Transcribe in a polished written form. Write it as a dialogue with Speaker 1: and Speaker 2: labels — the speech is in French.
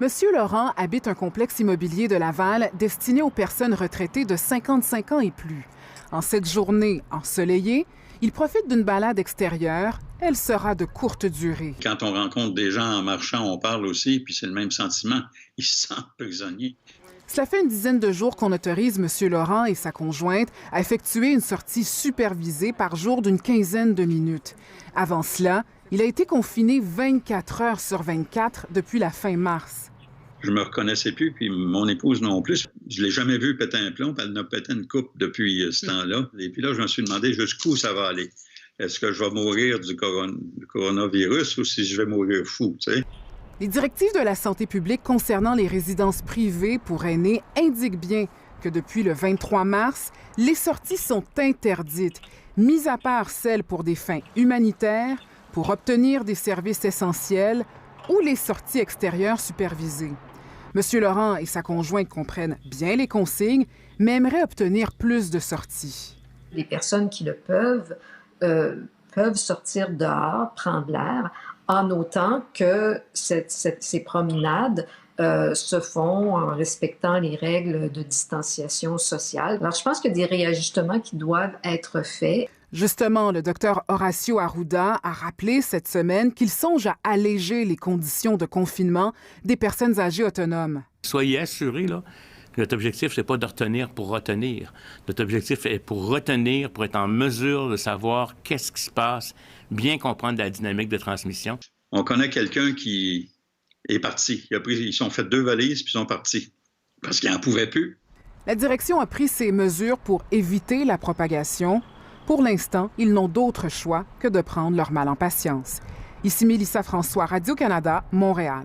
Speaker 1: Monsieur Laurent habite un complexe immobilier de Laval destiné aux personnes retraitées de 55 ans et plus. En cette journée ensoleillée, il profite d'une balade extérieure. Elle sera de courte durée.
Speaker 2: Quand on rencontre des gens en marchant, on parle aussi, puis c'est le même sentiment. Ils se sentent prisonniers.
Speaker 1: Cela fait une dizaine de jours qu'on autorise M. Laurent et sa conjointe à effectuer une sortie supervisée par jour d'une quinzaine de minutes. Avant cela, il a été confiné 24 heures sur 24 depuis la fin mars.
Speaker 2: Je me reconnaissais plus, puis mon épouse non plus. Je l'ai jamais vu péter un plomb, puis elle n'a pété une coupe depuis ce temps-là. Et puis là, je me suis demandé jusqu'où ça va aller. Est-ce que je vais mourir du coronavirus ou si je vais mourir fou, tu sais?
Speaker 1: Les directives de la santé publique concernant les résidences privées pour aînés indiquent bien que depuis le 23 mars, les sorties sont interdites, mis à part celles pour des fins humanitaires, pour obtenir des services essentiels ou les sorties extérieures supervisées. M. Laurent et sa conjointe comprennent bien les consignes, mais aimeraient obtenir plus de sorties.
Speaker 3: Les personnes qui le peuvent sortir dehors, prendre l'air, en autant que ces promenades se font en respectant les règles de distanciation sociale. Alors, je pense qu'il y a des réajustements qui doivent être faits.
Speaker 1: Justement, le docteur Horacio Arruda a rappelé cette semaine qu'il songe à alléger les conditions de confinement des personnes âgées autonomes.
Speaker 4: Soyez assurés, là, que notre objectif, c'est pas de retenir pour retenir. Notre objectif est pour retenir, pour être en mesure de savoir qu'est-ce qui se passe, bien comprendre la dynamique de transmission.
Speaker 2: On connaît quelqu'un qui est parti. Ils sont fait 2 valises, puis ils sont partis. Parce qu'ils n'en pouvaient plus.
Speaker 1: La direction a pris ces mesures pour éviter la propagation. Pour l'instant, ils n'ont d'autre choix que de prendre leur mal en patience. Ici Mélissa François, Radio-Canada, Montréal.